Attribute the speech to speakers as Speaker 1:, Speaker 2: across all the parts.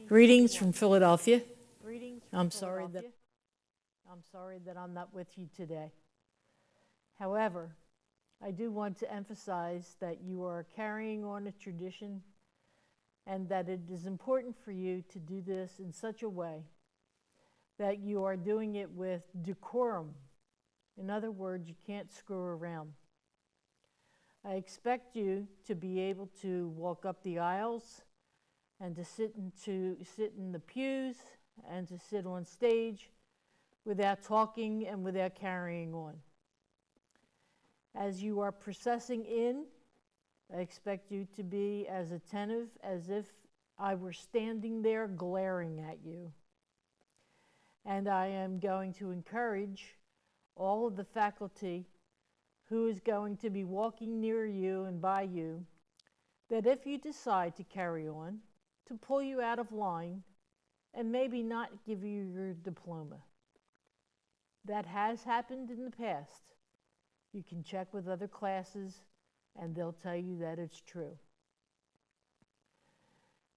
Speaker 1: Greetings from Philadelphia. I'm sorry that I'm not with you today. However, I do want to emphasize that you are carrying on a tradition and that it is important for you to do this in such a way that you are doing it with decorum. In other words, you can't screw around. I expect you to be able to walk up the aisles and to sit in the pews and to sit on stage without talking and without carrying on. As you are processing in, I expect you to be as attentive as if I were standing there glaring at you. And I am going to encourage all of the faculty who is going to be walking near you and by you, that if you decide to carry on, to pull you out of line and maybe not give you your diploma. That has happened in the past. You can check with other classes and they'll tell you that it's true.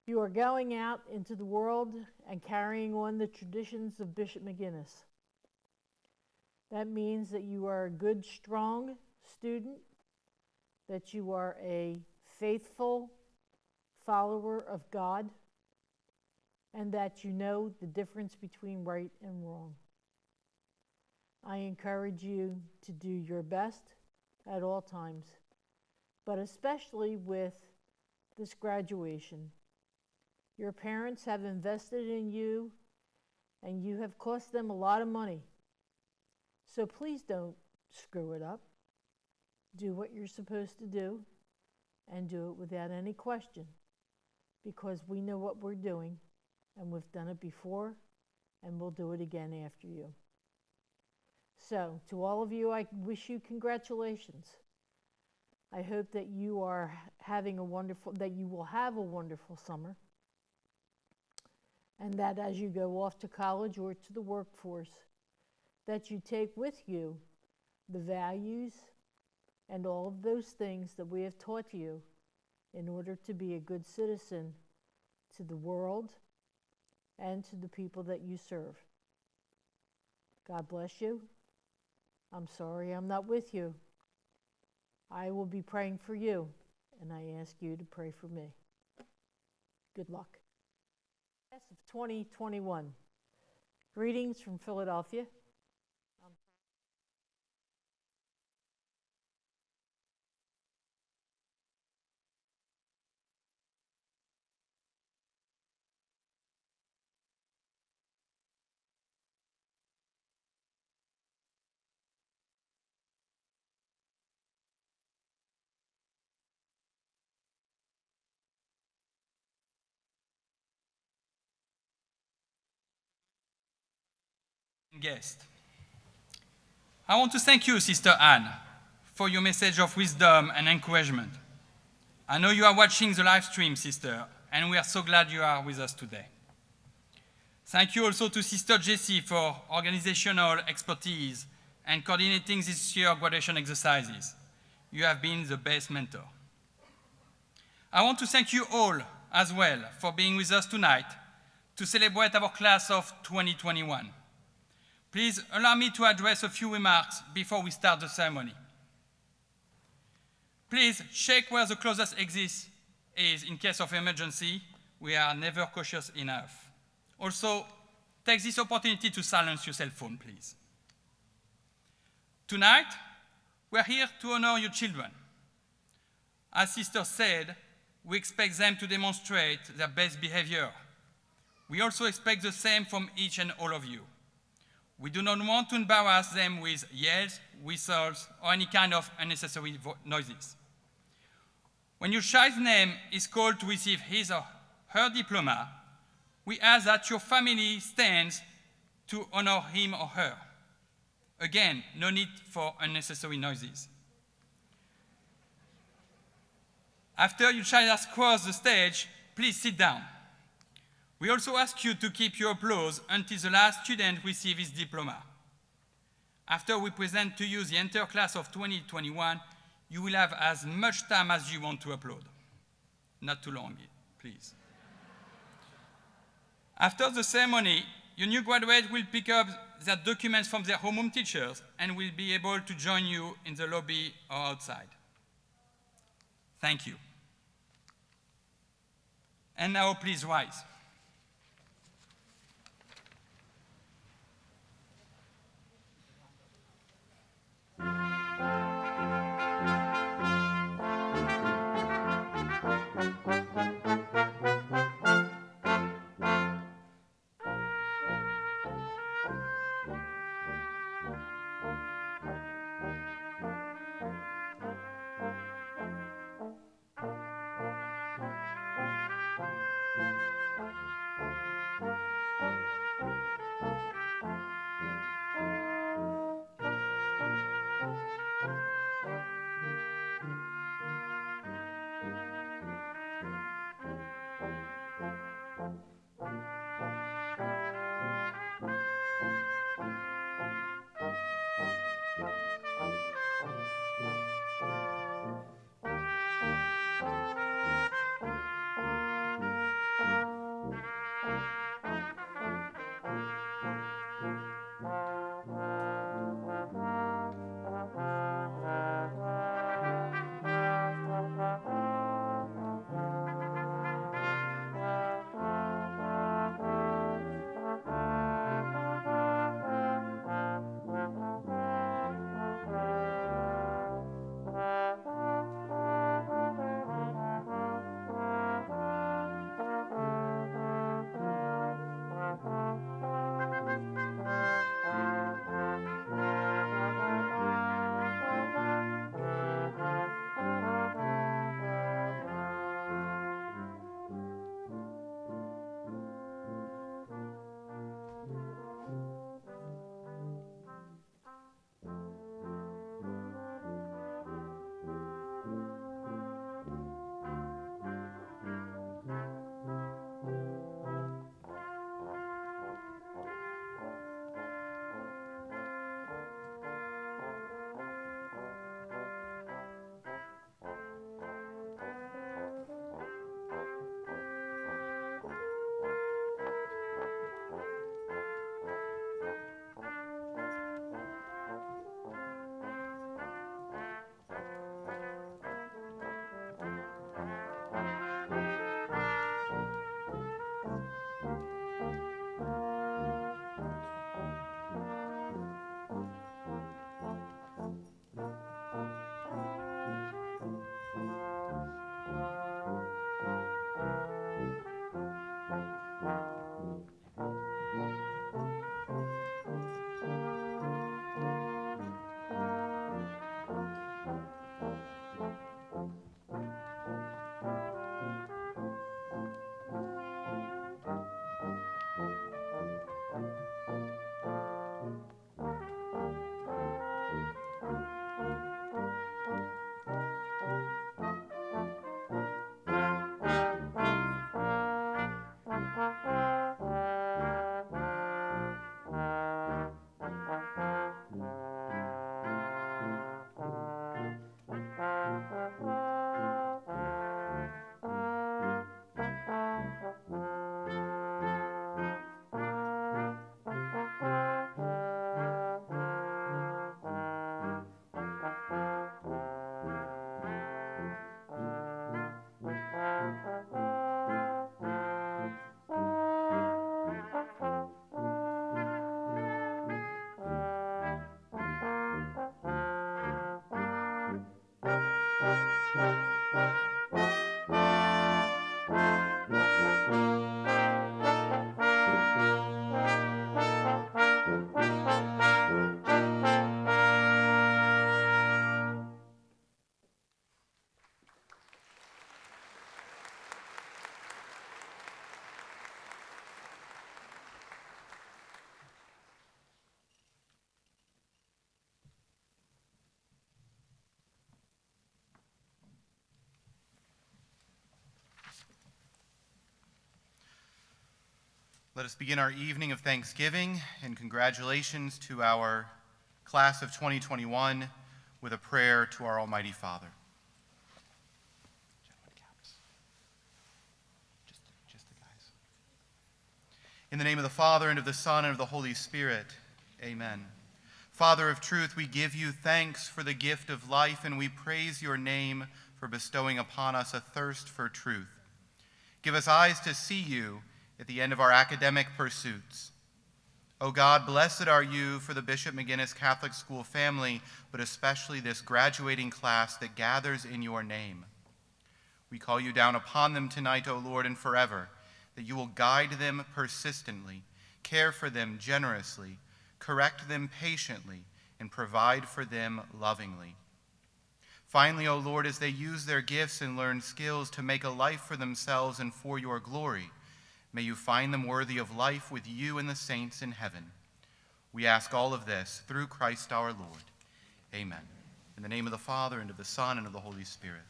Speaker 1: You are going out into the world and carrying on the traditions of Bishop McGinnis. That means that you are a good, strong student, that you are a faithful follower of God, and that you know the difference between right and wrong. I encourage you to do your best at all times, but especially with this graduation. Your parents have invested in you, and you have cost them a lot of money. So please don't screw it up. Do what you're supposed to do, and do it without any question, because we know what we're doing, and we've done it before, and we'll do it again after you. So, to all of you, I wish you congratulations. I hope that you are that you will have a wonderful summer, and that as you go off to college or to the workforce, that you take with you the values and all of those things that we have taught you in order to be a good citizen to the world and to the people that you serve. God bless you. I'm sorry I'm not with you. I will be praying for you, and I ask you to pray for me. Good luck. Class of 2021. Greetings from Philadelphia.
Speaker 2: Guest. I want to thank you, Sister Anne, for your message of wisdom and encouragement. I know you are watching the live stream, Sister, and we are so glad you are with us today. Thank you also to Sister Jessie for organizational expertise and coordinating this year's graduation exercises. You have been the best mentor. I want to thank you all as well for being with us tonight to celebrate our class of 2021. Please allow me to address a few remarks before we start the ceremony. Please check where the closest exit is in case of emergency. We are never cautious enough. Also, take this opportunity to silence your cell phone, please. Tonight, we are here to honor your children. As Sister said, we expect them to demonstrate their best behavior. We also expect the same from each and all of you. We do not want to embarrass them with yells, whistles, or any kind of unnecessary noises. When your child's name is called to receive his or her diploma, we ask that your family stands to honor him or her. Again, no need for unnecessary noises. After your child has crossed the stage, please sit down. We also ask you to keep your applause until the last student receives his diploma. After we present to you the entire class of 2021, you will have as much time as you want to applaud. Not too long, please. After the ceremony, your new graduates will pick up their documents from their homeroom teachers and will be able to join you in the lobby or outside. Thank you. And now please rise.
Speaker 3: Let us begin our evening of Thanksgiving and congratulations to our class of 2021 with a prayer to our Almighty Father. Just the guys. In the name of the Father, and of the Son, and of the Holy Spirit, amen. Father of truth, we give you thanks for the gift of life, and we praise your name for bestowing upon us a thirst for truth. Give us eyes to see you at the end of our academic pursuits. O God, blessed are you for the Bishop McGuinness Catholic School family, but especially this graduating class that gathers in your name. We call you down upon them tonight, O Lord, and forever, that you will guide them persistently, care for them generously, correct them patiently, and provide for them lovingly. Finally, O Lord, as they use their gifts and learn skills to make a life for themselves and for your glory, may you find them worthy of life with you and the saints in heaven. We ask all of this through Christ our Lord. Amen. In the name of the Father, and of the Son, and of the Holy Spirit.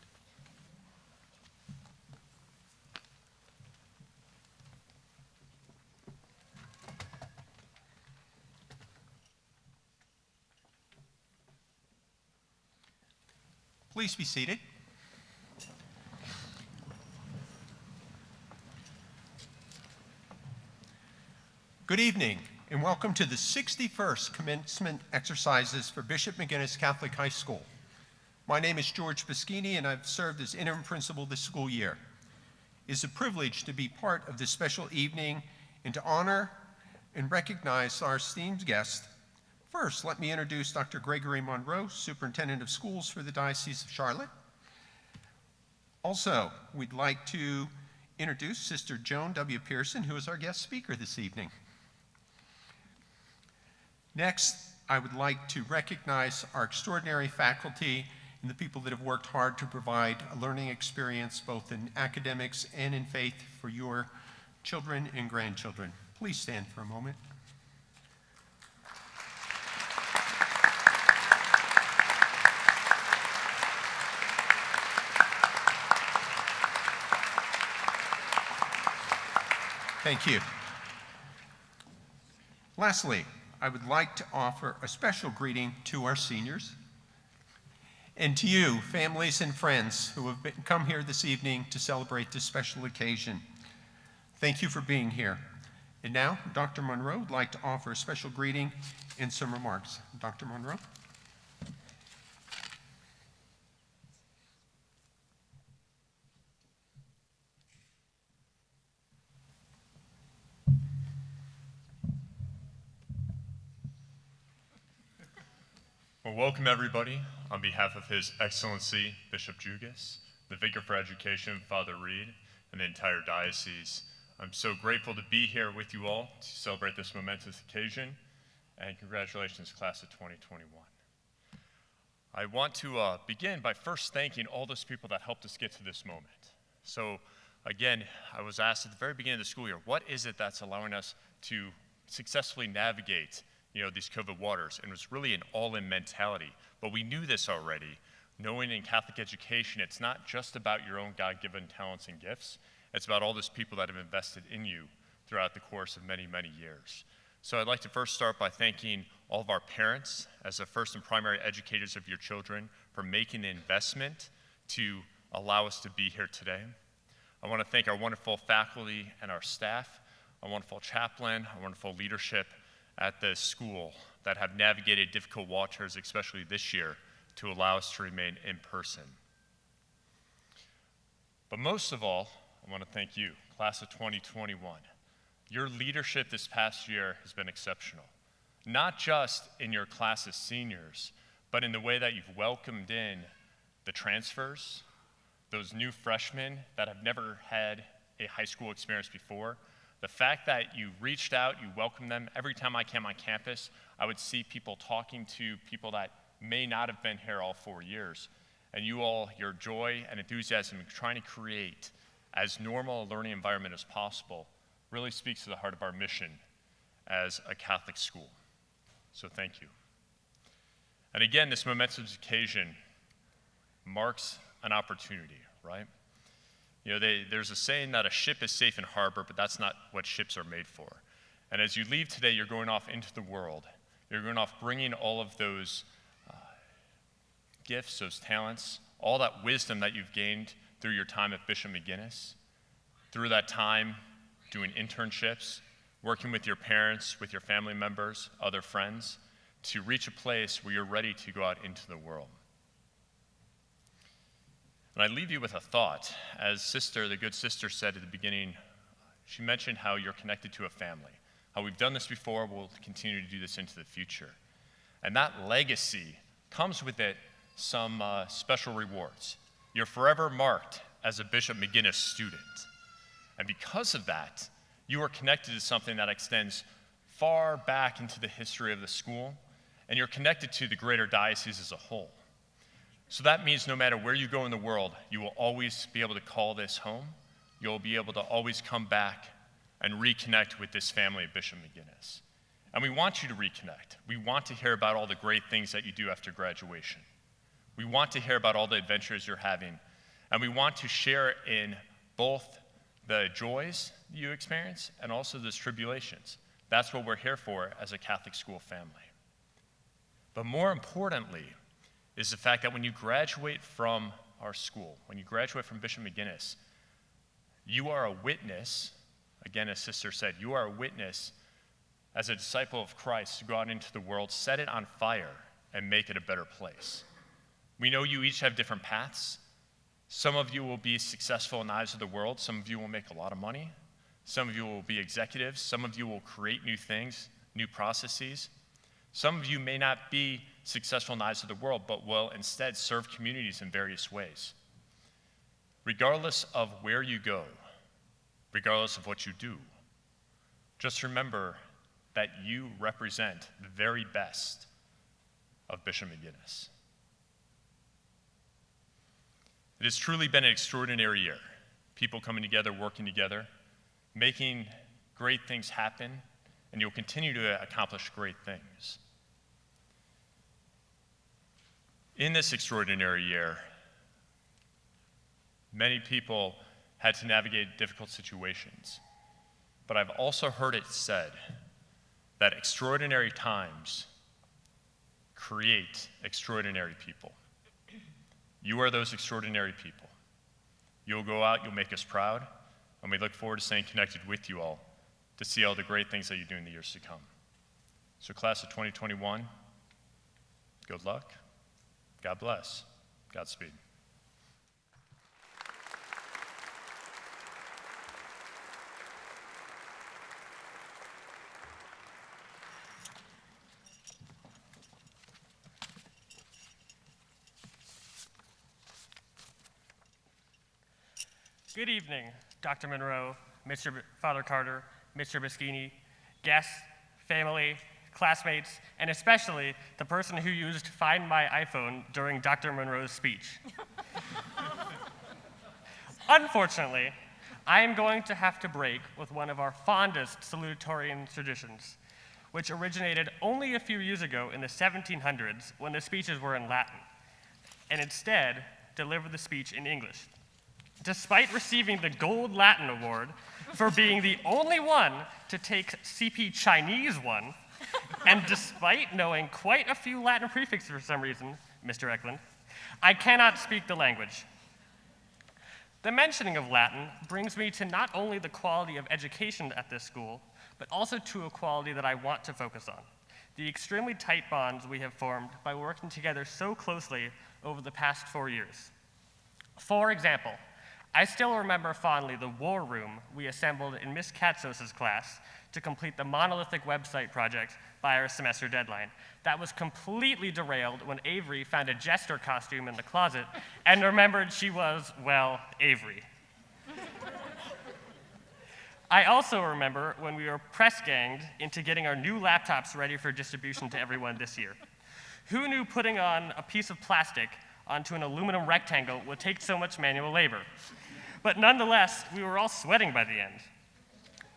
Speaker 4: Please be seated. Good evening, and welcome to the 61st commencement exercises for Bishop McGuinness Catholic High School. My name is George Paschini, and I've served as interim principal this school year. It is a privilege to be part of this special evening and to honor and recognize our esteemed guest. First, let me introduce Dr. Gregory Monroe, Superintendent of Schools for the Diocese of Charlotte. Also, we'd like to introduce Sister Joan W. Pearson, who is our guest speaker this evening. Next, I would like to recognize our extraordinary faculty and the people that have worked hard to provide a learning experience both in academics and in faith for your children and grandchildren. Please stand for a moment. Thank you. Lastly, I would like to offer a special greeting to our seniors and to you, families and friends who have come here this evening to celebrate this special occasion. Thank you for being here. And now, Dr. Monroe would like to offer a special greeting and some remarks. Dr. Monroe.
Speaker 5: Well, welcome everybody. On behalf of His Excellency Bishop Jugas, the Vicar for Education, Father Reed, and the entire diocese, I'm so grateful to be here with you all to celebrate this momentous occasion, and congratulations, class of 2021. I want to begin by first thanking all those people that helped us get to this moment. So again, I was asked at the very beginning of the school year, what is it that's allowing us to successfully navigate these COVID waters? And it was really an all-in mentality. But we knew this already. Knowing in Catholic education, it's not just about your own God-given talents and gifts. It's about all those people that have invested in you throughout the course of many, many years. So I'd like to first start by thanking all of our parents as the first and primary educators of your children for making the investment to allow us to be here today. I want to thank our wonderful faculty and our staff, our wonderful chaplain, our wonderful leadership at the school that have navigated difficult waters, especially this year, to allow us to remain in person. But most of all, I want to thank you, class of 2021. Your leadership this past year has been exceptional, not just in your class as seniors, but in the way that you've welcomed in the transfers, those new freshmen that have never had a high school experience before. The fact that you reached out, you welcomed them. Every time I came on campus, I would see people talking to people that may not have been here all 4 years. And you all, your joy and enthusiasm in trying to create as normal a learning environment as possible really speaks to the heart of our mission as a Catholic school. So thank you. And again, this momentous occasion marks an opportunity, right? There's a saying that a ship is safe in harbor, but that's not what ships are made for. And as you leave today, you're going off into the world. You're going off bringing all of those gifts, those talents, all that wisdom that you've gained through your time at Bishop McGuinness, through that time doing internships, working with your parents, with your family members, other friends, to reach a place where you're ready to go out into the world. And I leave you with a thought. As the good sister said at the beginning, she mentioned how you're connected to a family, how we've done this before, we'll continue to do this into the future. And that legacy comes with it some special rewards. You're forever marked as a Bishop McGuinness student. And because of that, you are connected to something that extends far back into the history of the school, and you're connected to the greater diocese as a whole. So that means no matter where you go in the world, you will always be able to call this home. You'll be able to always come back and reconnect with this family of Bishop McGuinness. And we want you to reconnect. We want to hear about all the great things that you do after graduation. We want to hear about all the adventures you're having. And we want to share in both the joys you experience and also the tribulations. That's what we're here for as a Catholic school family. But more importantly is the fact that when you graduate from our school, when you graduate from Bishop McGuinness, you are a witness, again, as Sister said, you are a witness as a disciple of Christ to go out into the world, set it on fire, and make it a better place. We know you each have different paths. Some of you will be successful in the eyes of the world. Some of you will make a lot of money. Some of you will be executives. Some of you will create new things, new processes. Some of you may not be successful in the eyes of the world, but will instead serve communities in various ways. Regardless of where you go, regardless of what you do, just remember that you represent the very best of Bishop McGuinness. It has truly been an extraordinary year. People coming together, working together, making great things happen, and you'll continue to accomplish great things. In this extraordinary year, many people had to navigate difficult situations, but I've also heard it said that extraordinary times create extraordinary people. You are those extraordinary people. You'll go out, you'll make us proud, and we look forward to staying connected with you all to see all the great things that you do in the years to come. So class of 2021, good luck, God bless, Godspeed.
Speaker 6: Good evening, Dr. Monroe, Father Carter, Mr. Bischini, guests, family, classmates, and especially the person who used Find My iPhone during Dr. Monroe's speech. Unfortunately, I am going to have to break with one of our fondest salutatorian traditions, which originated only a few years ago in the 1700s when the speeches were in Latin, and instead deliver the speech in English. Despite receiving the Gold Latin Award for being the only one to take CP Chinese 1, and despite knowing quite a few Latin prefixes for some reason, Mr. Eklund, I cannot speak the language. The mentioning of Latin brings me to not only the quality of education at this school, but also to a quality that I want to focus on, the extremely tight bonds we have formed by working together so closely over the past 4 years. For example, I still remember fondly the war room we assembled in Miss Katsos's class to complete the monolithic website project by our semester deadline. That was completely derailed when Avery found a jester costume in the closet and remembered she was, well, Avery. I also remember when we were press-ganged into getting our new laptops ready for distribution to everyone this year. Who knew putting on a piece of plastic onto an aluminum rectangle would take so much manual labor? But nonetheless, we were all sweating by the end.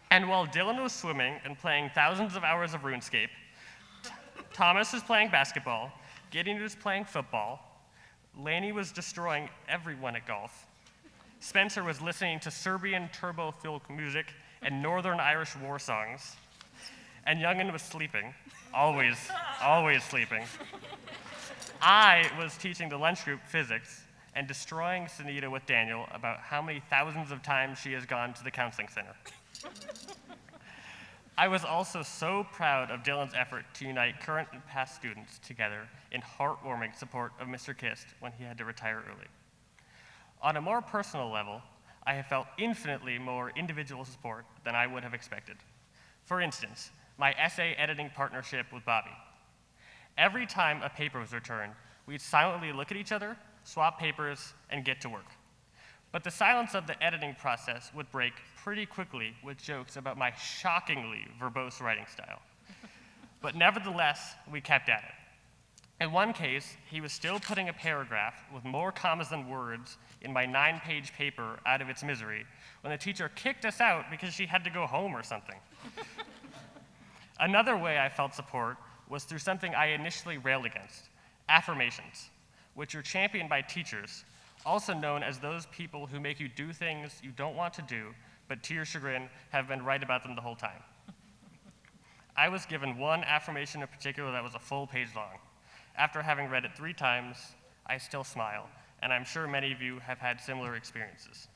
Speaker 6: And while Dylan was swimming and playing thousands of hours of RuneScape, Thomas was playing basketball, Gideon was playing football, Laney was destroying everyone at golf, Spencer was listening to Serbian turbo-filled music and Northern Irish war songs, and Youngin was sleeping, always sleeping. I was teaching the lunch group physics and destroying Sunita with Daniel about how many thousands of times she has gone to the counseling center. I was also so proud of Dylan's effort to unite current and past students together in heartwarming support of Mr. Kist when he had to retire early. On a more personal level, I have felt infinitely more individual support than I would have expected. For instance, my essay editing partnership with Bobby. Every time a paper was returned, we'd silently look at each other, swap papers, and get to work. But the silence of the editing process would break pretty quickly with jokes about my shockingly verbose writing style. But nevertheless, we kept at it. In one case, he was still putting a paragraph with more commas than words in my 9-page paper out of its misery when the teacher kicked us out because she had to go home or something. Another way I felt support was through something I initially railed against, affirmations, which are championed by teachers, also known as those people who make you do things you don't want to do, but to your chagrin have been right about them the whole time. I was given one affirmation in particular that was a full page long. After having read it 3 times, I still smile, and I'm sure many of you have had similar experiences.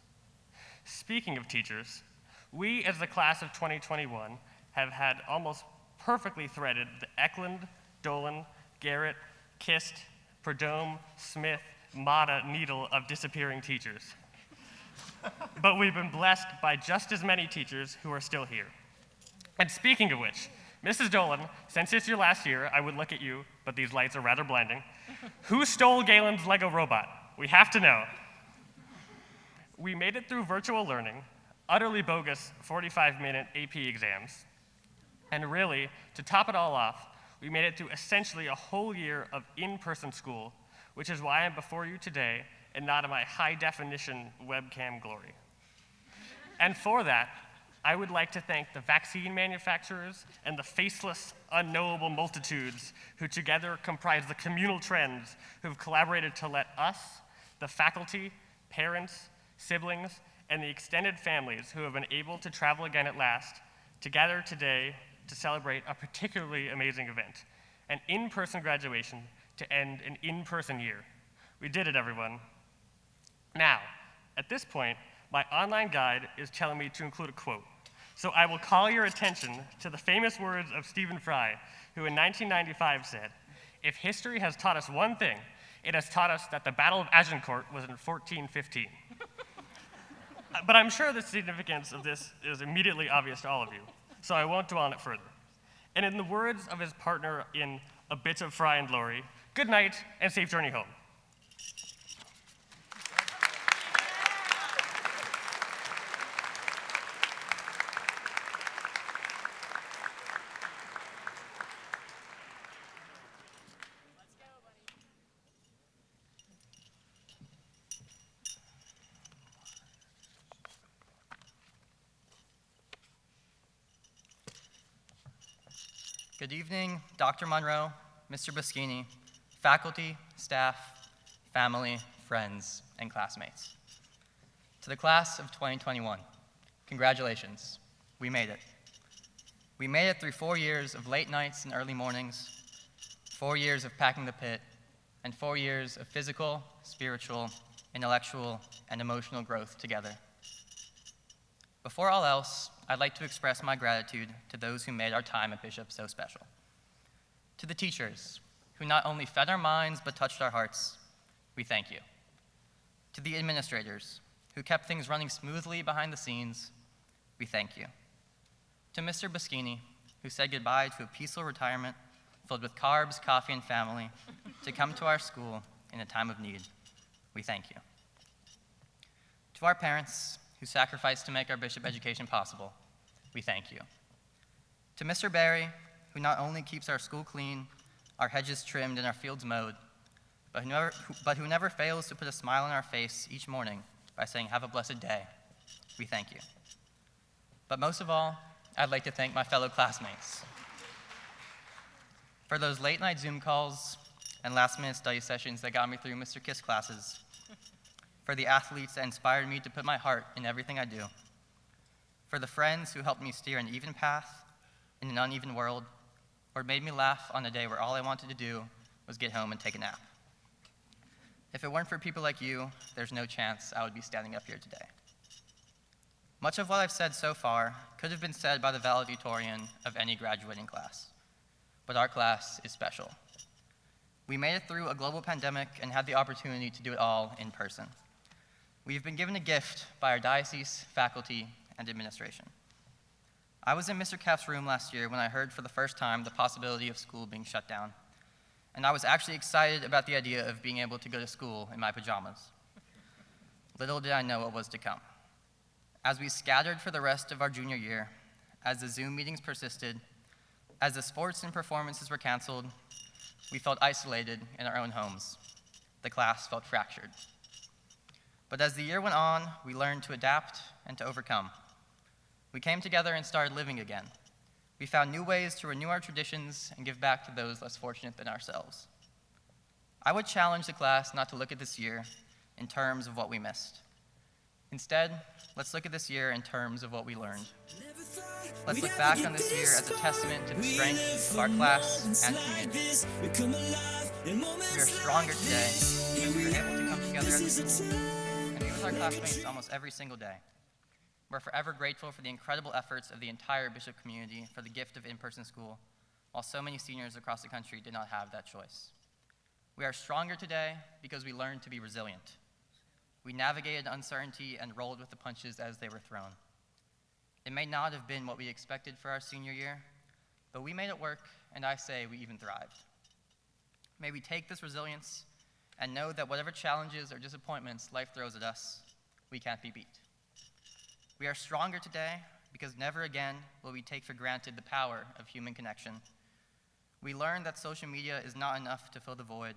Speaker 6: Speaking of teachers, we as the class of 2021 have had almost perfectly threaded the Eklund, Dolan, Garrett, Kist, Perdome, Smith, Mata needle of disappearing teachers. But we've been blessed by just as many teachers who are still here. And speaking of which, Mrs. Dolan, since it's your last year, I would look at you, but these lights are rather blinding. Who stole Galen's Lego robot? We have to know. We made it through virtual learning, utterly bogus 45-minute AP exams, and really, to top it all off, we made it through essentially a whole year of in-person school, which is why I'm before you today and not in my high-definition webcam glory. And for that, I would like to thank the vaccine manufacturers and the faceless, unknowable multitudes who together comprise the communal trends who've collaborated to let us, the faculty, parents, siblings, and the extended families who have been able to travel again at last, to gather today to celebrate a particularly amazing event, an in-person graduation to end an in-person year. We did it, everyone. Now, at this point, my online guide is telling me to include a quote. So I will call your attention to the famous words of Stephen Fry, who in 1995 said, "If history has taught us one thing, it has taught us that the Battle of Agincourt was in 1415. But I'm sure the significance of this is immediately obvious to all of you, so I won't dwell on it further. And in the words of his partner in A Bit of Fry and Laurie, good night and safe journey home.
Speaker 7: Good evening, Dr. Monroe, Mr. Boschini, faculty, staff, family, friends, and classmates. To the class of 2021, congratulations, we made it. We made it through 4 years of late nights and early mornings, 4 years of packing the pit, and 4 years of physical, spiritual, intellectual, and emotional growth together. Before all else, I'd like to express my gratitude to those who made our time at Bishop so special. To the teachers, who not only fed our minds but touched our hearts, we thank you. To the administrators, who kept things running smoothly behind the scenes, we thank you. To Mr. Boschini, who said goodbye to a peaceful retirement filled with carbs, coffee, and family to come to our school in a time of need, we thank you. To our parents, who sacrificed to make our Bishop education possible, we thank you. To Mr. Barry, who not only keeps our school clean, our hedges trimmed, and our fields mowed, but who never fails to put a smile on our face each morning by saying, "Have a blessed day," we thank you. But most of all, I'd like to thank my fellow classmates for those late night Zoom calls and last-minute study sessions that got me through Mr. Kist classes, for the athletes that inspired me to put my heart in everything I do, for the friends who helped me steer an even path in an uneven world, or made me laugh on a day where all I wanted to do was get home and take a nap. If it weren't for people like you, there's no chance I would be standing up here today. Much of what I've said so far could have been said by the valedictorian of any graduating class, but our class is special. We made it through a global pandemic and had the opportunity to do it all in person. We've been given a gift by our diocese, faculty, and administration. I was in Mr. Keff's room last year when I heard for the first time the possibility of school being shut down, and I was actually excited about the idea of being able to go to school in my pajamas. Little did I know what was to come. As we scattered for the rest of our junior year, as the Zoom meetings persisted, as the sports and performances were canceled, we felt isolated in our own homes. The class felt fractured. But as the year went on, we learned to adapt and to overcome. We came together and started living again. We found new ways to renew our traditions and give back to those less fortunate than ourselves. I would challenge the class not to look at this year in terms of what we missed. Instead, let's look at this year in terms of what we learned. Let's look back on this year as a testament to the strength of our class and community. We are stronger today because we were able to come together as a school and be with our classmates almost every single day. We're forever grateful for the incredible efforts of the entire Bishop community for the gift of in-person school, while so many seniors across the country did not have that choice. We are stronger today because we learned to be resilient. We navigated uncertainty and rolled with the punches as they were thrown. It may not have been what we expected for our senior year, but we made it work, and I say we even thrived. May we take this resilience and know that whatever challenges or disappointments life throws at us, we can't be beat. We are stronger today because never again will we take for granted the power of human connection. We learned that social media is not enough to fill the void,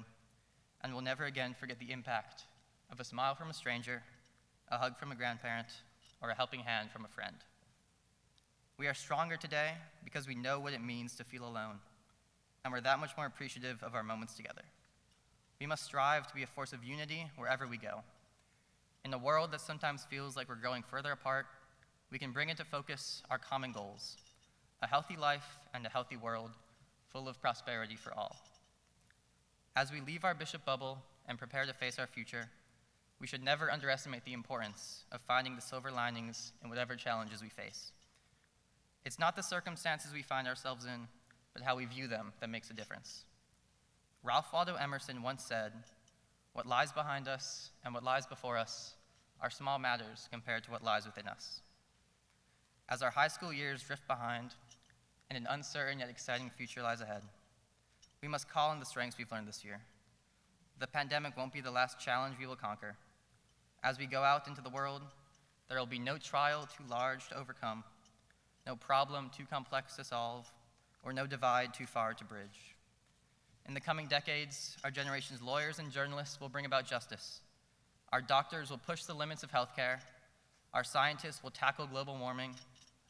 Speaker 7: and will never again forget the impact of a smile from a stranger, a hug from a grandparent, or a helping hand from a friend. We are stronger today because we know what it means to feel alone, and we're that much more appreciative of our moments together. We must strive to be a force of unity wherever we go. In a world that sometimes feels like we're growing further apart, we can bring into focus our common goals, a healthy life and a healthy world full of prosperity for all. As we leave our Bishop bubble and prepare to face our future, we should never underestimate the importance of finding the silver linings in whatever challenges we face. It's not the circumstances we find ourselves in, but how we view them that makes a difference. Ralph Waldo Emerson once said, "What lies behind us and what lies before us are small matters compared to what lies within us." As our high school years drift behind and an uncertain yet exciting future lies ahead, we must call on the strengths we've learned this year. The pandemic won't be the last challenge we will conquer. As we go out into the world, there will be no trial too large to overcome, no problem too complex to solve, or no divide too far to bridge. In the coming decades, our generation's lawyers and journalists will bring about justice. Our doctors will push the limits of healthcare. Our scientists will tackle global warming.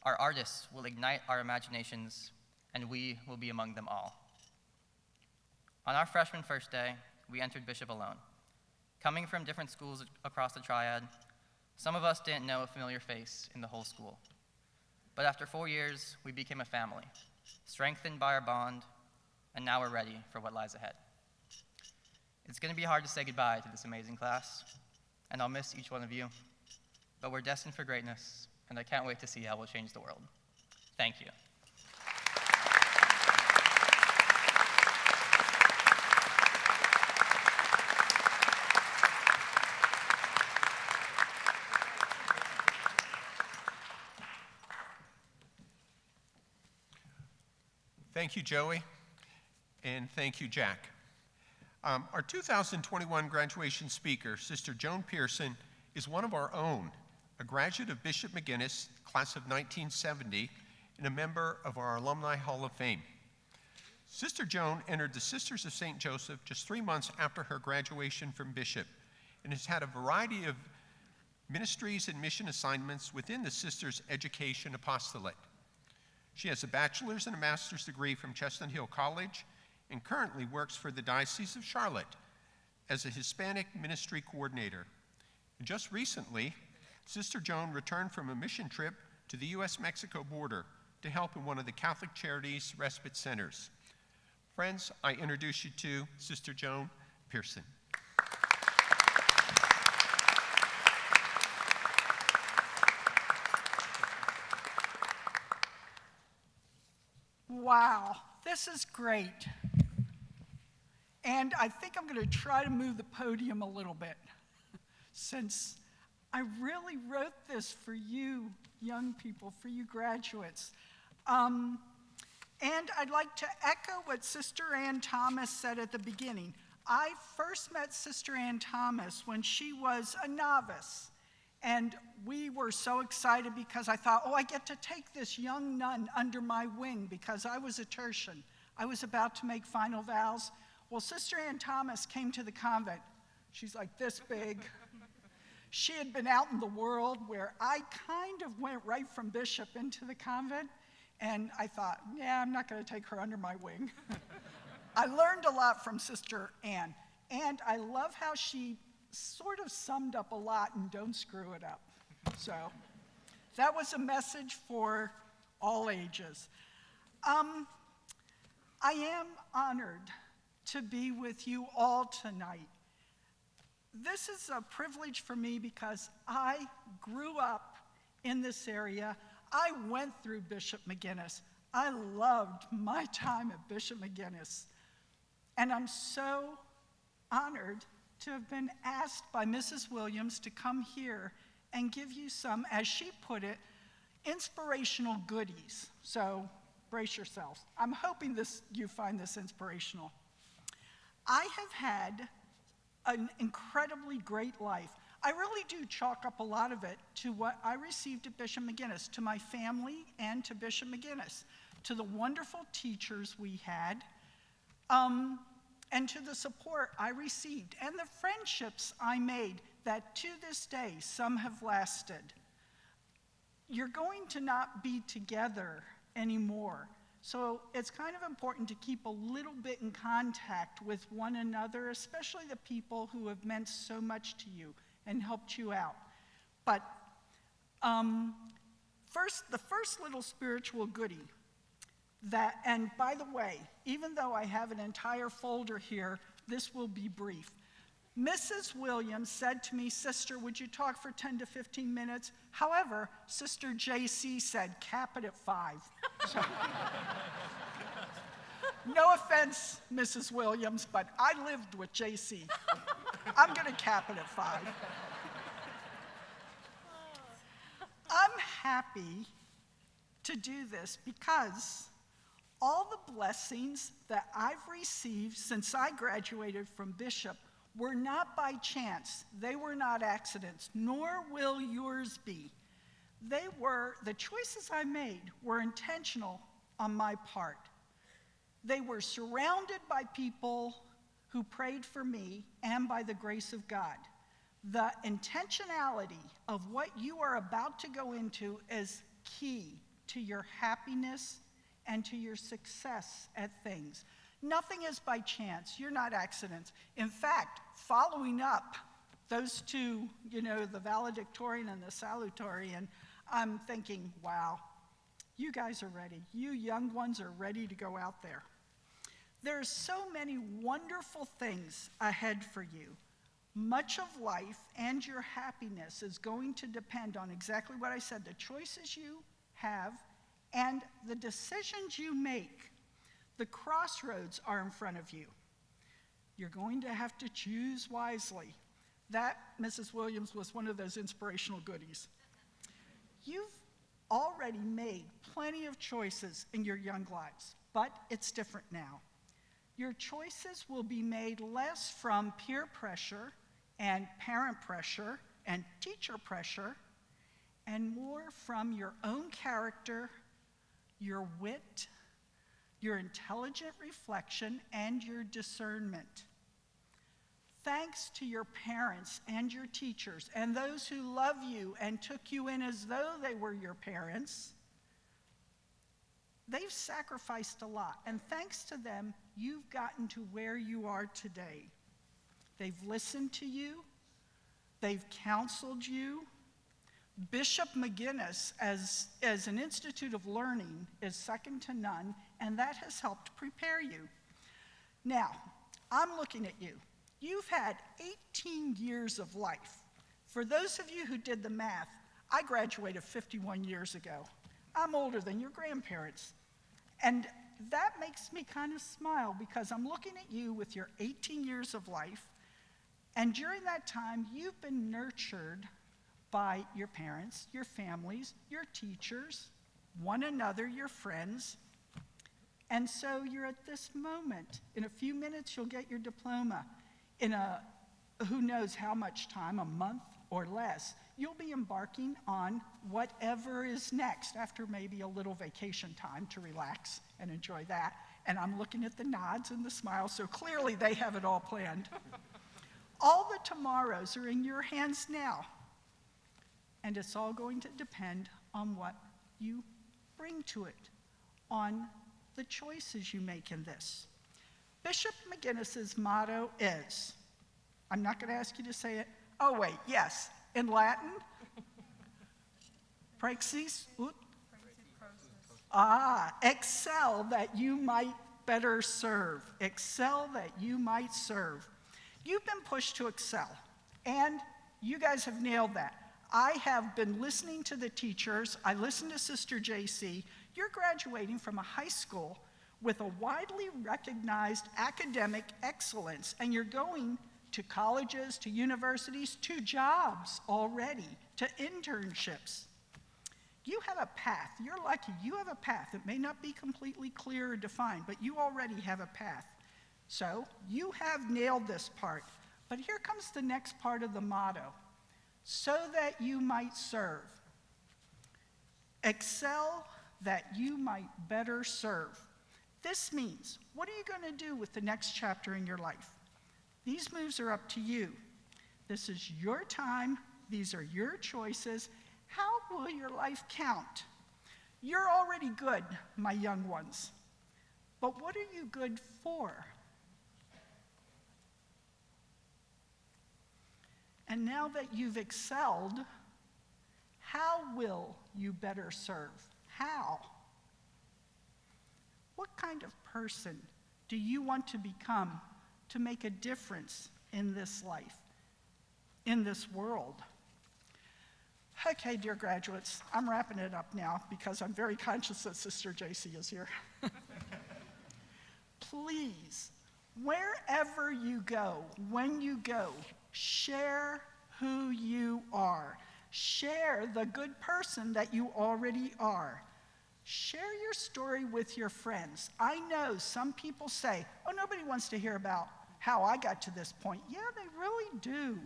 Speaker 7: Our artists will ignite our imaginations, and we will be among them all. On our freshman first day, we entered Bishop alone. Coming from different schools across the Triad, some of us didn't know a familiar face in the whole school. But after 4 years, we became a family, strengthened by our bond, and now we're ready for what lies ahead. It's going to be hard to say goodbye to this amazing class, and I'll miss each one of you, but we're destined for greatness, and I can't wait to see how we'll change the world. Thank you.
Speaker 4: Thank you, Joey, and thank you, Jack. Our 2021 graduation speaker, Sister Joan Pearson, is one of our own, a graduate of Bishop McGuinness, class of 1970, and a member of our Alumni Hall of Fame. Sister Joan entered the Sisters of St. Joseph just 3 months after her graduation from Bishop, and has had a variety of ministries and mission assignments within the Sisters' Education Apostolate. She has a bachelor's and a master's degree from Chestnut Hill College and currently works for the Diocese of Charlotte as a Hispanic ministry coordinator. And just recently, Sister Joan returned from a mission trip to the U.S.-Mexico border to help in one of the Catholic Charities respite centers. Friends, I introduce you to Sister Joan Pearson.
Speaker 8: Wow, this is great. And I think I'm going to try to move the podium a little bit, since I really wrote this for you young people, for you graduates. And I'd like to echo what Sister Ann Thomas said at the beginning. I first met Sister Ann Thomas when she was a novice. And we were so excited because I thought, oh, I get to take this young nun under my wing because I was a tertian. I was about to make final vows. Well, Sister Ann Thomas came to the convent. She's like this big. She had been out in the world where I kind of went right from bishop into the convent. And I thought, yeah, I'm not going to take her under my wing. I learned a lot from Sister Ann. And I love how she sort of summed up a lot and don't screw it up. So that was a message for all ages. I am honored to be with you all tonight. This is a privilege for me because I grew up in this area. I went through Bishop McGuinness. I loved my time at Bishop McGuinness. And I'm so honored to have been asked by Mrs. Williams to come here and give you some, as she put it, inspirational goodies. So brace yourselves. I'm hoping you find this inspirational. I have had an incredibly great life. I really do chalk up a lot of it to what I received at Bishop McGuinness, to my family and to Bishop McGuinness, to the wonderful teachers we had, and to the support I received, and the friendships I made that to this day, some have lasted. You're going to not be together anymore, so it's kind of important to keep a little bit in contact with one another, especially the people who have meant so much to you and helped you out. But the first little spiritual goodie, and by the way, even though I have an entire folder here, this will be brief. Mrs. Williams said to me, "Sister, would you talk for 10 to 15 minutes? However, Sister JC said, cap it at 5. So, no offense, Mrs. Williams, but I lived with JC. I'm going to cap it at 5. I'm happy to do this because all the blessings that I've received since I graduated from Bishop were not by chance. They were not accidents, nor will yours be. The choices I made were intentional on my part. They were surrounded by people who prayed for me and by the grace of God. The intentionality of what you are about to go into is key to your happiness and to your success at things. Nothing is by chance. You're not accidents. In fact, following up those two, the valedictorian and the salutatorian, I'm thinking, wow, you guys are ready. You young ones are ready to go out there. There's so many wonderful things ahead for you. Much of life and your happiness is going to depend on exactly what I said, the choices you have and the decisions you make. The crossroads are in front of you. You're going to have to choose wisely. That, Mrs. Williams, was one of those inspirational goodies. You've already made plenty of choices in your young lives, but it's different now. Your choices will be made less from peer pressure and parent pressure and teacher pressure, and more from your own character, your wit, your intelligent reflection, and your discernment. Thanks to your parents and your teachers and those who love you and took you in as though they were your parents, they've sacrificed a lot, and thanks to them, you've gotten to where you are today. They've listened to you, they've counseled you. Bishop McGuinness, as an institute of learning, is second to none, and that has helped prepare you. Now, I'm looking at you. You've had 18 years of life. For those of you who did the math, I graduated 51 years ago. I'm older than your grandparents. And that makes me kind of smile because I'm looking at you with your 18 years of life, and during that time, you've been nurtured by your parents, your families, your teachers, one another, your friends. And so you're at this moment. In a few minutes, you'll get your diploma. In who knows how much time, a month or less, you'll be embarking on whatever is next after maybe a little vacation time to relax and enjoy that. And I'm looking at the nods and the smiles, so clearly they have it all planned. All the tomorrows are in your hands now. And it's all going to depend on what you bring to it, on the choices you make in this. Bishop McGinnis's motto is, I'm not going to ask you to say it. Oh, wait, yes. In Latin, praxis, excel that you might better serve. Excel that you might serve. You've been pushed to excel, and you guys have nailed that. I have been listening to the teachers. I listened to Sister JC. You're graduating from a high school with a widely recognized academic excellence, and you're going to colleges, to universities, to jobs already, to internships. You have a path. You're lucky. You have a path. It may not be completely clear or defined, but you already have a path. So you have nailed this part. But here comes the next part of the motto. So that you might serve. Excel that you might better serve. This means, what are you going to do with the next chapter in your life? These moves are up to you. This is your time. These are your choices. How will your life count? You're already good, my young ones. But what are you good for? And now that you've excelled, how will you better serve? How? What kind of person do you want to become to make a difference in this life, in this world? Okay, dear graduates, I'm wrapping it up now because I'm very conscious that Sister JC is here. Please, wherever you go, when you go, share who you are. Share the good person that you already are. Share your story with your friends. I know some people say, oh, nobody wants to hear about how I got to this point. Yeah, they really do.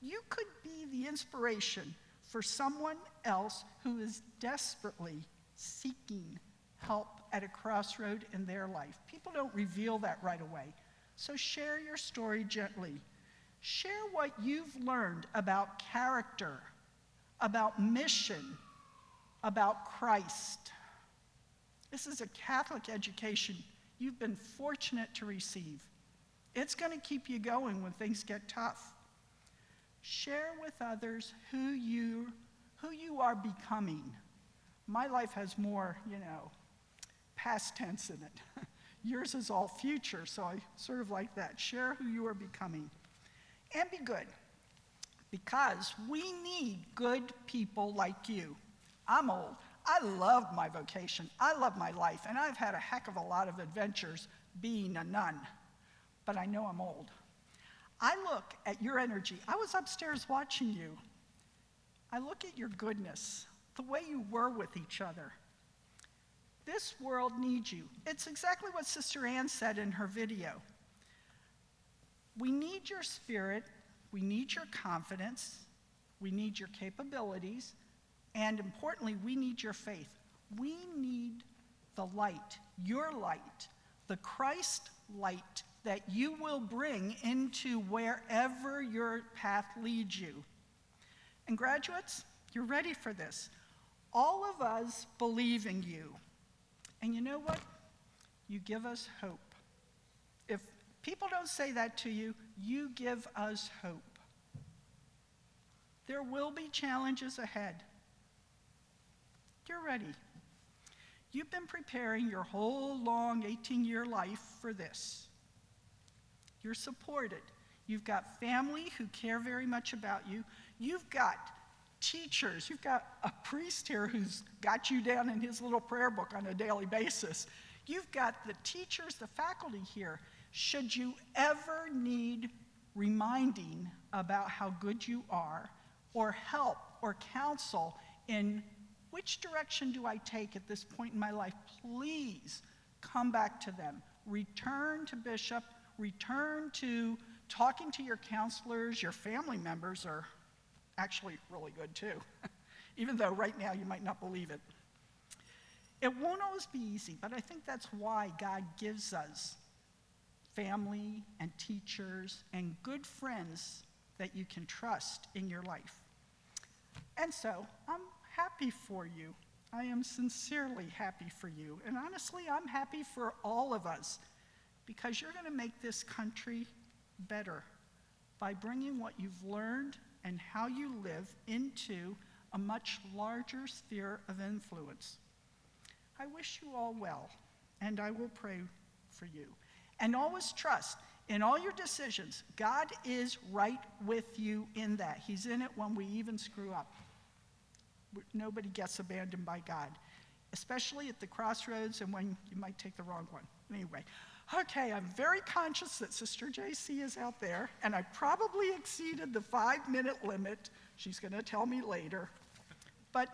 Speaker 8: You could be the inspiration for someone else who is desperately seeking help at a crossroad in their life. People don't reveal that right away. So share your story gently. Share what you've learned about character, about mission, about Christ. This is a Catholic education you've been fortunate to receive. It's going to keep you going when things get tough. Share with others who you are becoming. My life has more, past tense in it. Yours is all future, so I sort of like that. Share who you are becoming. And be good, because we need good people like you. I'm old. I love my vocation. I love my life, and I've had a heck of a lot of adventures being a nun, but I know I'm old. I look at your energy. I was upstairs watching you. I look at your goodness, the way you were with each other. This world needs you. It's exactly what Sister Ann said in her video. We need your spirit, we need your confidence, we need your capabilities, and importantly, we need your faith. We need the light, your light, the Christ light that you will bring into wherever your path leads you. And graduates, you're ready for this. All of us believe in you. And you know what? You give us hope. If people don't say that to you, you give us hope. There will be challenges ahead. You're ready. You've been preparing your whole long 18-year life for this. You're supported. You've got family who care very much about you. You've got teachers. You've got a priest here who's got you down in his little prayer book on a daily basis. You've got the teachers, the faculty here. Should you ever need reminding about how good you are, or help or counsel in which direction do I take at this point in my life, please come back to them. Return to Bishop, return to talking to your counselors. Your family members are actually really good too, even though right now you might not believe it. It won't always be easy, but I think that's why God gives us family and teachers and good friends that you can trust in your life. And so I'm happy for you. I am sincerely happy for you. And honestly, I'm happy for all of us, because you're going to make this country better by bringing what you've learned and how you live into a much larger sphere of influence. I wish you all well, and I will pray for you. And always trust, in all your decisions, God is right with you in that. He's in it when we even screw up. Nobody gets abandoned by God, especially at the crossroads and when you might take the wrong one. Anyway, okay, I'm very conscious that Sister JC is out there, and I probably exceeded the 5-minute limit. She's going to tell me later. But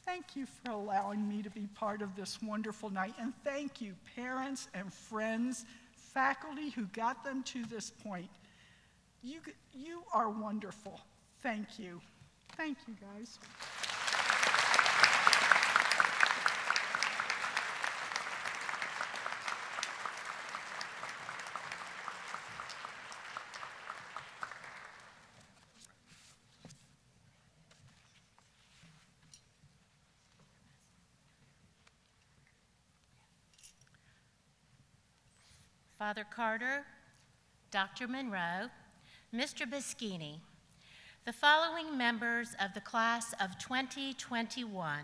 Speaker 8: thank you for allowing me to be part of this wonderful night, and thank you, parents and friends, faculty who got them to this point. You are wonderful. Thank you. Thank you, guys.
Speaker 9: Father Carter, Dr. Monroe, Mr. Bischini, the following members of the class of 2021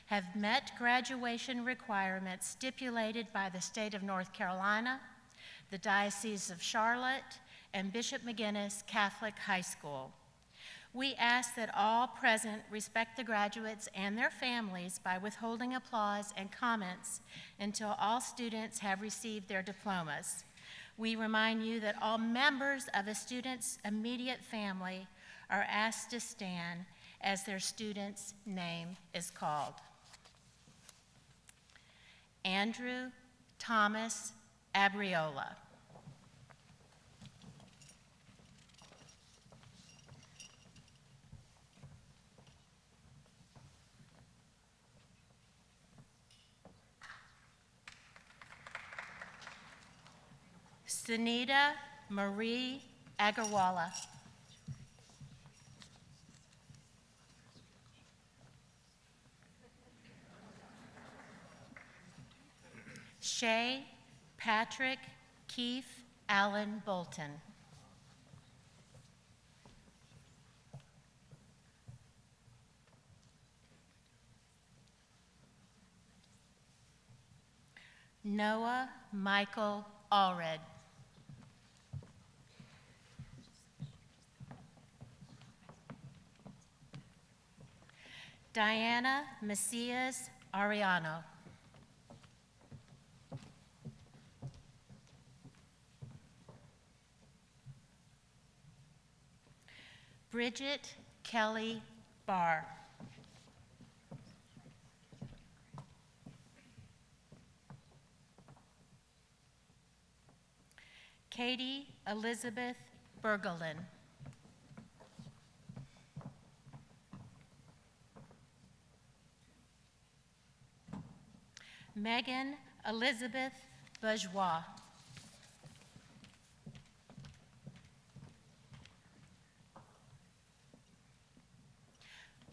Speaker 9: have met graduation requirements stipulated by the state of North Carolina, the Diocese of Charlotte, and Bishop McGuinness Catholic High School. We ask that all present respect the graduates and their families by withholding applause and comments until all students have received their diplomas. We remind you that all members of a student's immediate family are asked to stand as their student's name is called. Andrew Thomas Abriola. Sunita Marie Agarwala. Shay Patrick Keith Allen Bolton. Noah Michael Allred. Diana Macias Ariano. Bridget Kelly Barr. Katie Elizabeth Bergelin. Megan Elizabeth Bourgeois.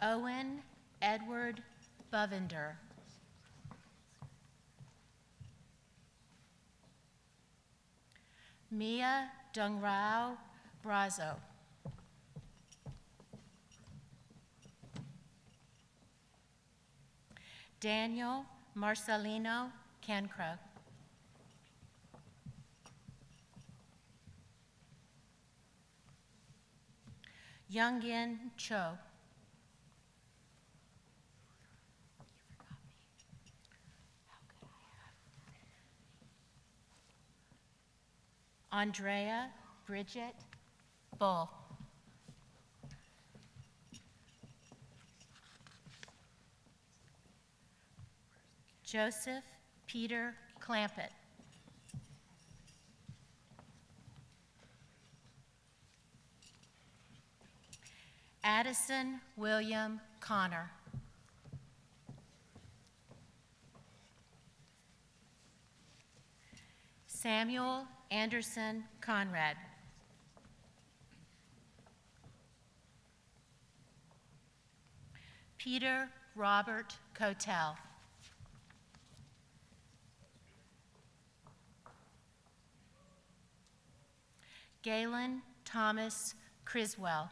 Speaker 9: Owen Edward Bovender. Mia Dungrao Brazo. Daniel Marcelino Cancro. Youngin Cho. Andrea Bridget Bull. Joseph Peter Clampett. Addison William Connor. Samuel Anderson Conrad. Peter Robert Cotel. Galen Thomas Criswell.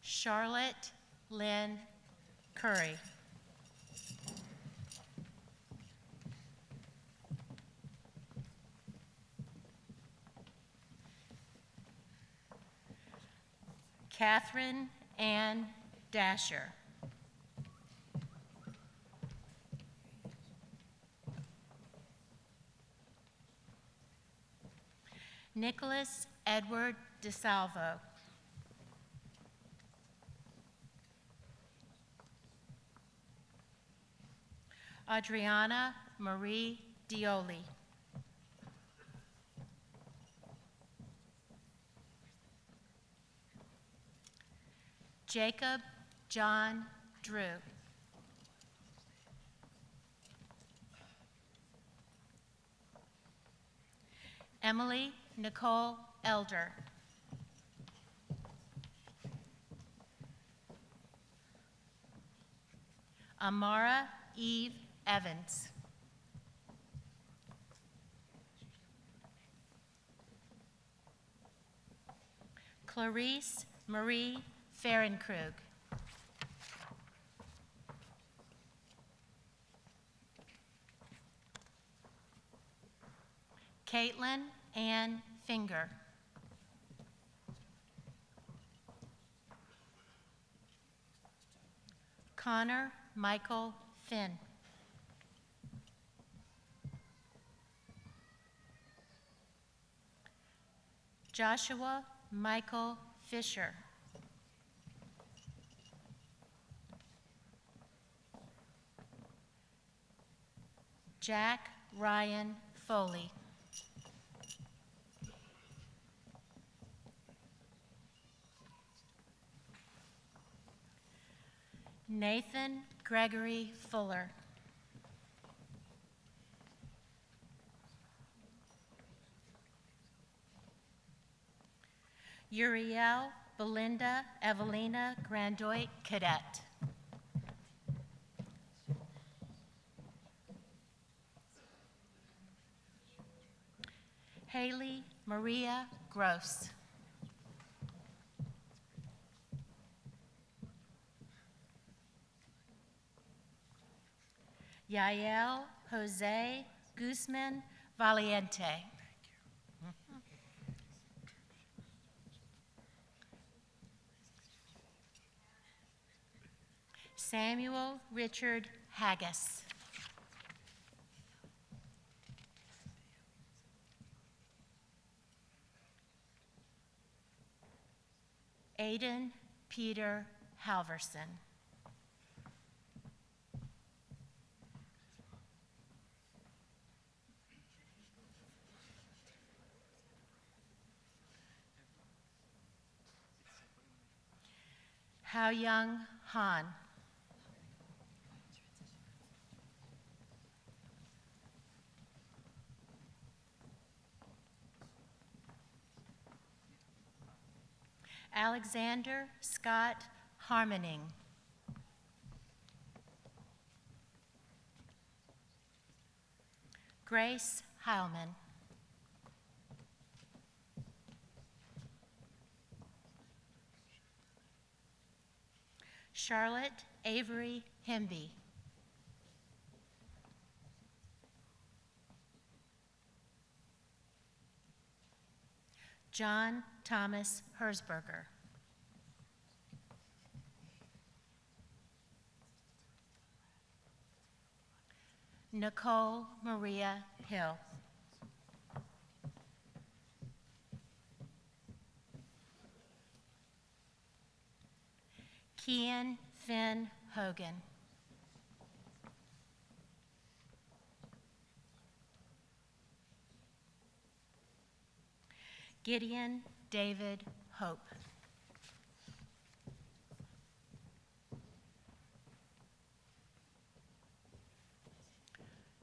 Speaker 9: Charlotte Lynn Curry. Catherine Ann Dasher. Nicholas Edward DeSalvo. Adriana Marie Dioli. Jacob John Drew. Emily Nicole Elder. Amara Eve Evans. Clarice Marie Fahrenkrug. Caitlin Ann Finger. Connor Michael Finn. Joshua Michael Fisher. Jack Ryan Foley. Nathan Gregory Fuller. Uriel Belinda Evelina Grandoit Cadet. Haley Maria Gross. Yael Jose Guzman Valiente. Samuel Richard Haggis. Aiden Peter Halverson. Hao Young Han. Alexander Scott Harmoning. Grace Heilman. Charlotte Avery Hemby. John Thomas Hersberger. Nicole Maria Hill. Kian Finn Hogan. Gideon David Hope.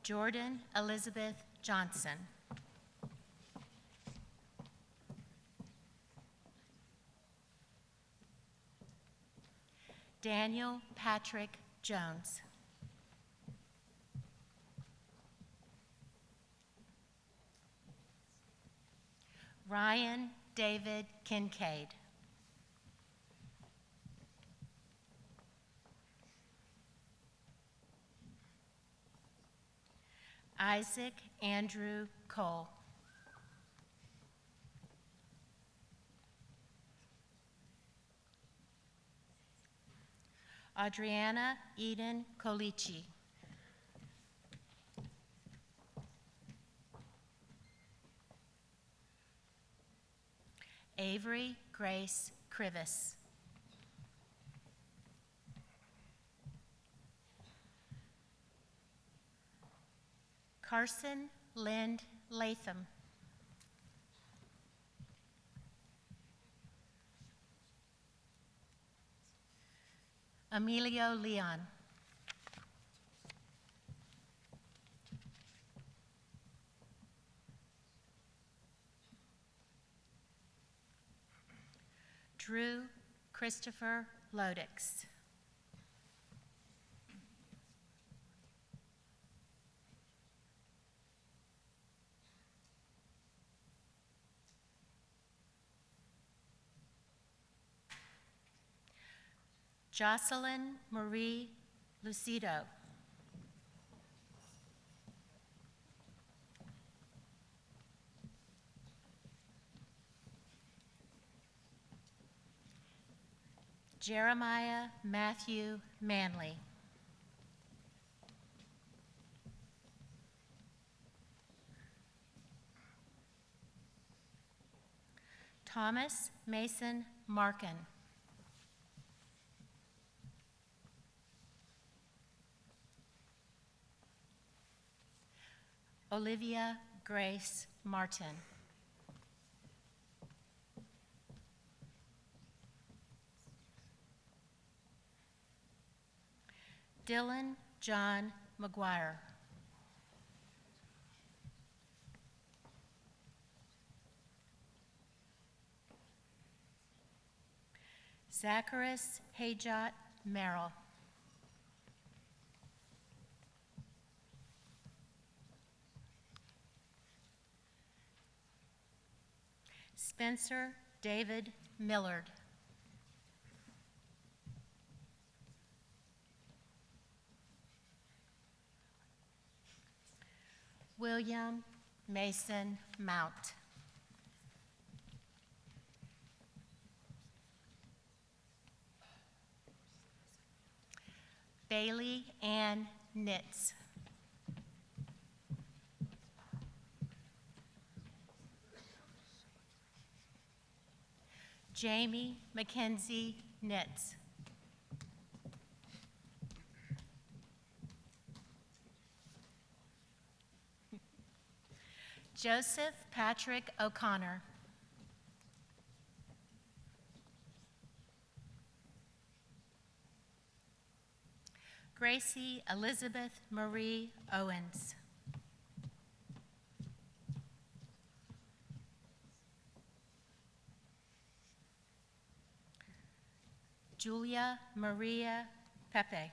Speaker 9: Jordan Elizabeth Johnson. Daniel Patrick Jones. Ryan David Kincaid. Isaac Andrew Cole. Adriana Eden Colici. Avery Grace Crivis. Carson Lind Latham. Emilio Leon. Drew Christopher Lodix. Jocelyn Marie Lucido. Jeremiah Matthew Manley. Thomas Mason Markin. Olivia Grace Martin. Dylan John McGuire. Zacharias Hayjot Merrill. Spencer David Millard. William Mason Mount. Bailey Ann Nitz. Jamie Mackenzie Nitz. Joseph Patrick O'Connor. Gracie Elizabeth Marie Owens. Julia Maria Pepe.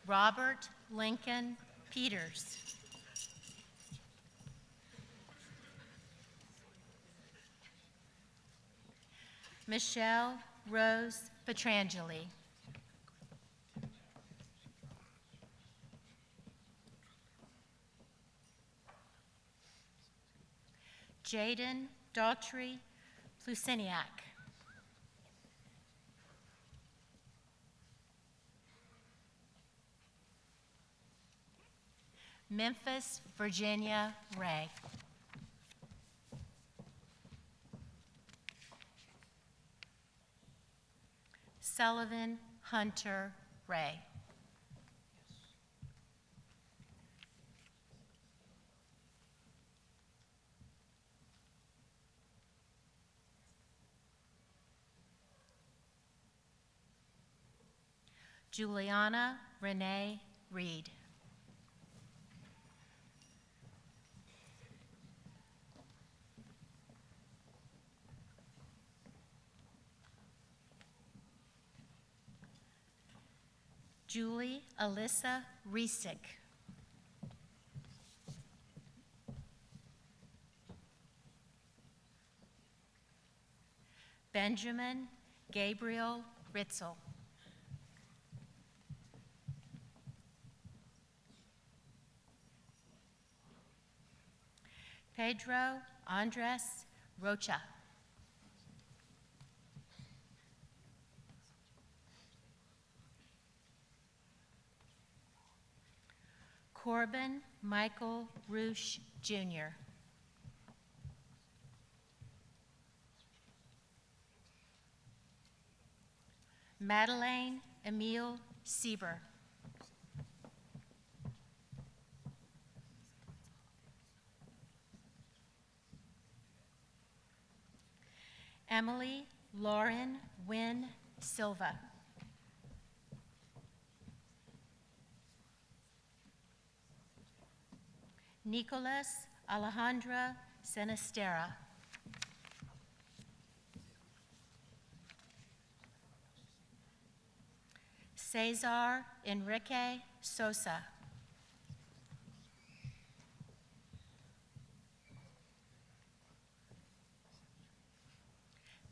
Speaker 9: Robert Lincoln Peters. Michelle Rose Petrangeli. Jaden Daughtry Plusiniak. Memphis Virginia Ray. Sullivan Hunter Ray. Juliana Renee Reed. Julie Alyssa Reesick. Benjamin Gabriel Ritzel. Pedro Andres Rocha. Corbin Michael Roosh, Jr. Madeleine Emile Sieber. Emily Lauren Wynn Silva. Nicolas Alejandra Senestera. Cesar Enrique Sosa.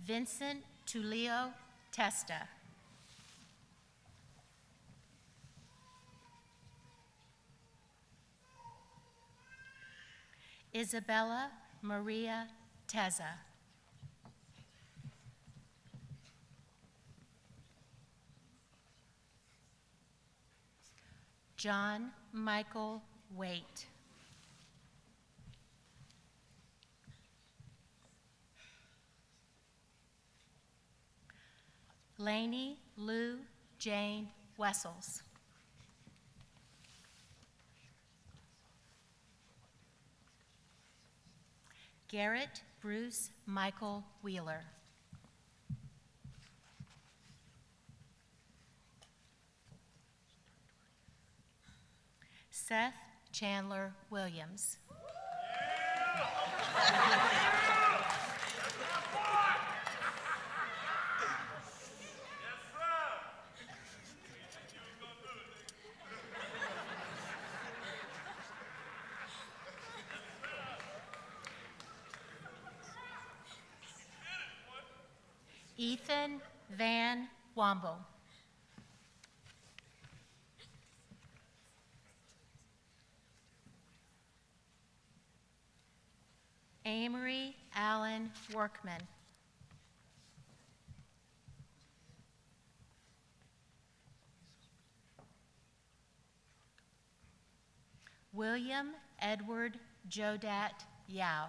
Speaker 9: Vincent Tulio Testa. Isabella Maria Teza. John Michael Waite. Lainey Lou Jane Wessels. Garrett Bruce Michael Wheeler. Seth Chandler Williams. Ethan Van Womble. Amory Allen Workman. William Edward Jodat Yao.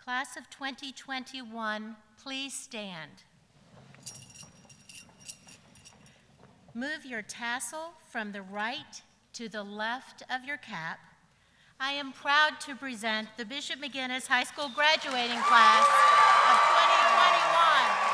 Speaker 9: Class of 2021, please stand. Move your tassel from the right to the left of your cap. I am proud to present the Bishop McGuinness High School graduating class of 2021.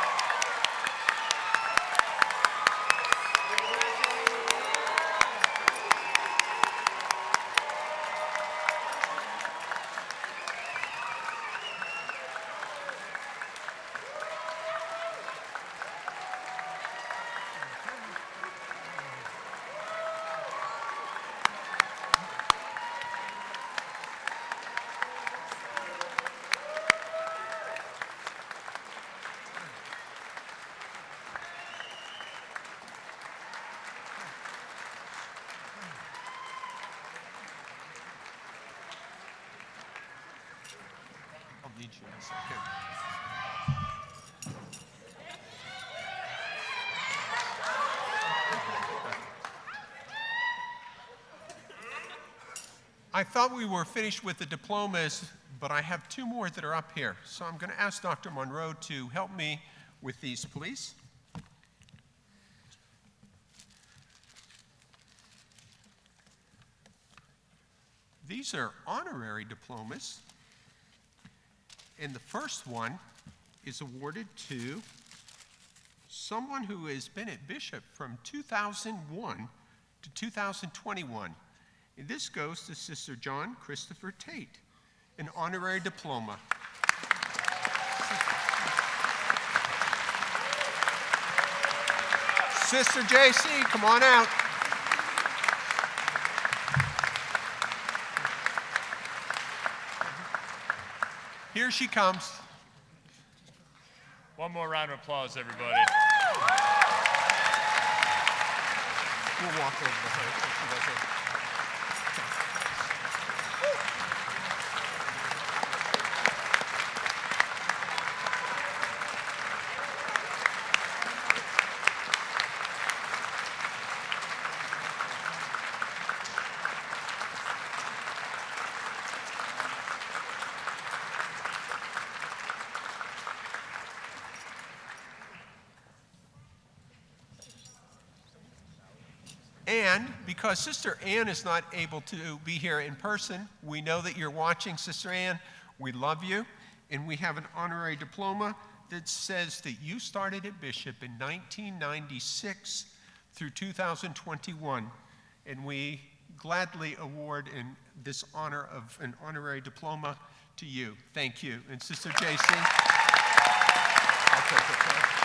Speaker 4: need you in a second. I thought we were finished with the diplomas, but I have two more that are up here. So I'm going to ask Dr. Monroe to help me with these, please. These are honorary diplomas. And the first one is awarded to someone who has been at Bishop from 2001 to 2021. And this goes to Sister John Christopher Tate, an honorary diploma. Sister JC, come on out. Here she comes.
Speaker 5: One more round of applause, everybody.
Speaker 4: We'll walk over to her so she doesn't. And because Sister Ann is not able to be here in person, we know that you're watching, Sister Ann. We love you. And we have an honorary diploma that says that you started at Bishop in 1996 through 2021. And we gladly award this honor of an honorary diploma to you. Thank you. And Sister JC, I'll take it, please.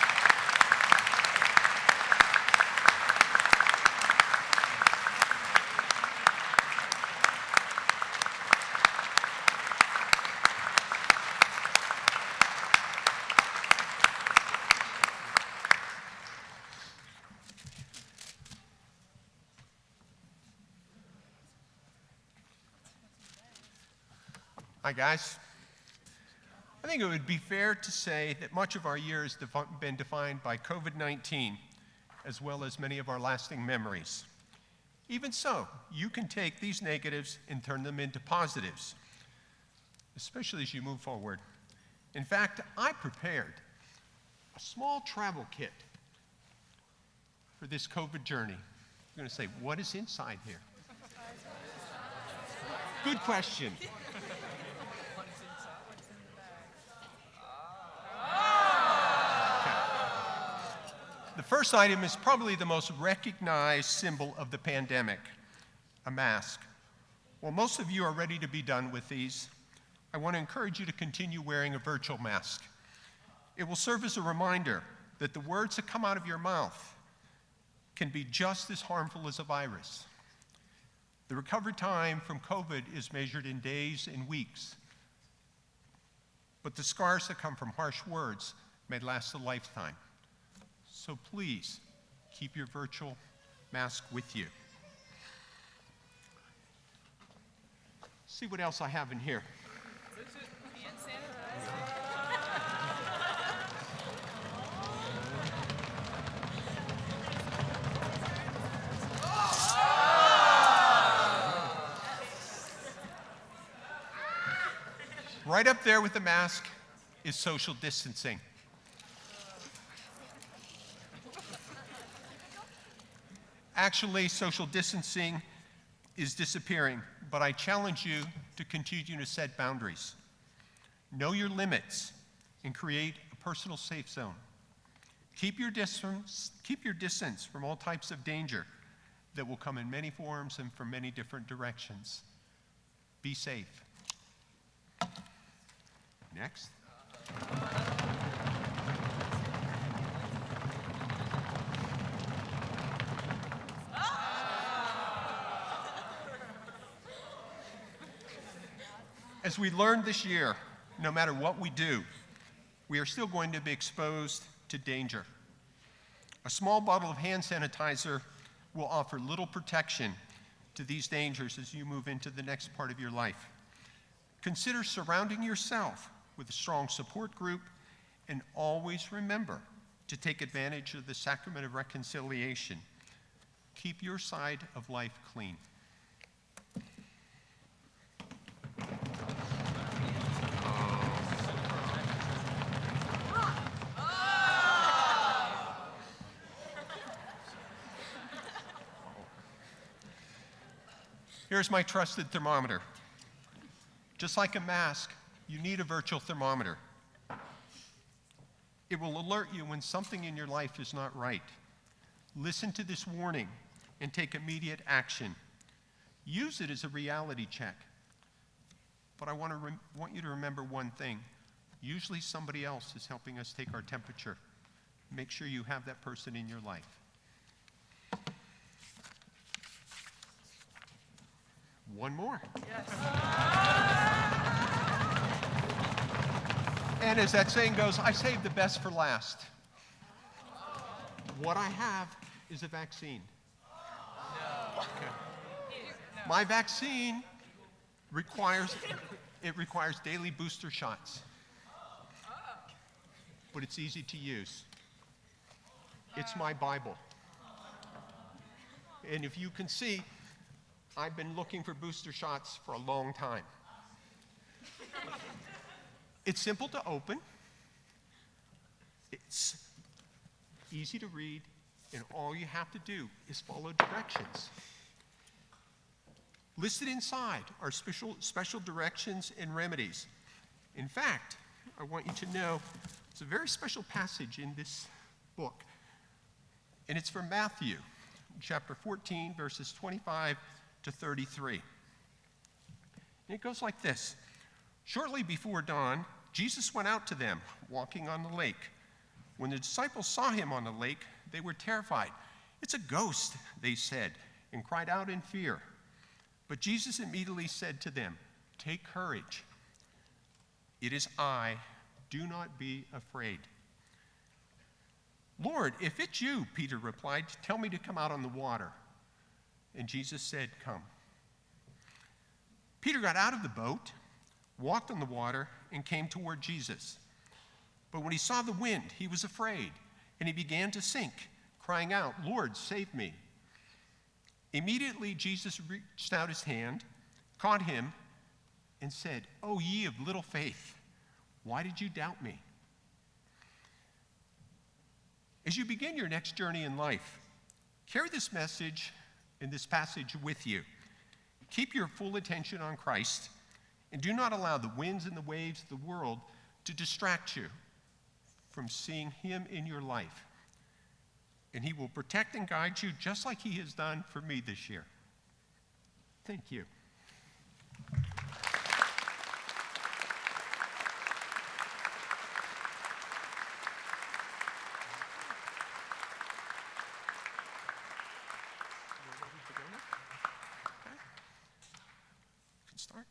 Speaker 4: Hi, guys. I think it would be fair to say that much of our year has been defined by COVID-19, as well as many of our lasting memories. Even so, you can take these negatives and turn them into positives, especially as you move forward. In fact, I prepared a small travel kit for this COVID journey. You're going to say, what is inside here? Good question. The first item is probably the most recognized symbol of the pandemic, a mask. While most of you are ready to be done with these, I want to encourage you to continue wearing a virtual mask. It will serve as a reminder that the words that come out of your mouth can be just as harmful as a virus. The recovery time from COVID is measured in days and weeks, but the scars that come from harsh words may last a lifetime. So please, keep your virtual mask with you. See what else I have in here. Right up there with the mask is social distancing. Actually, social distancing is disappearing, but I challenge you to continue to set boundaries. Know your limits and create a personal safe zone. Keep your distance from all types of danger that will come in many forms and from many different directions. Be safe. Next. As we learned this year, no matter what we do, we are still going to be exposed to danger. A small bottle of hand sanitizer will offer little protection to these dangers as you move into the next part of your life. Consider surrounding yourself with a strong support group, and always remember to take advantage of the sacrament of reconciliation. Keep your side of life clean. Here's my trusted thermometer. Just like a mask, you need a virtual thermometer. It will alert you when something in your life is not right. Listen to this warning and take immediate action. Use it as a reality check. But I want you to remember one thing. Usually somebody else is helping us take our temperature. Make sure you have that person in your life. One more. Yes. And as that saying goes, I saved the best for last. What I have is a vaccine. Okay. My vaccine requires daily booster shots. But it's easy to use. It's my Bible. And if you can see, I've been looking for booster shots for a long time. It's simple to open. It's easy to read, and all you have to do is follow directions. Listed inside are special directions and remedies. In fact, I want you to know it's a very special passage in this book, and it's from Matthew, chapter 14, verses 25 to 33. And it goes like this. Shortly before dawn, Jesus went out to them, walking on the lake. When the disciples saw him on the lake, they were terrified. "It's a ghost," they said, and cried out in fear. But Jesus immediately said to them, "Take courage. It is I. Do not be afraid." "Lord, if it's you," Peter replied, "tell me to come out on the water." And Jesus said, "Come." Peter got out of the boat, walked on the water, and came toward Jesus. But when he saw the wind, he was afraid, and he began to sink, crying out, "Lord, save me." Immediately Jesus reached out his hand, caught him, and said, "O ye of little faith, why did you doubt me?" As you begin your next journey in life, carry this message and this passage with you. Keep your full attention on Christ, and do not allow the winds and the waves of the world to distract you from seeing him in your life. And he will protect and guide you just like he has done for me this year. Thank you. Start.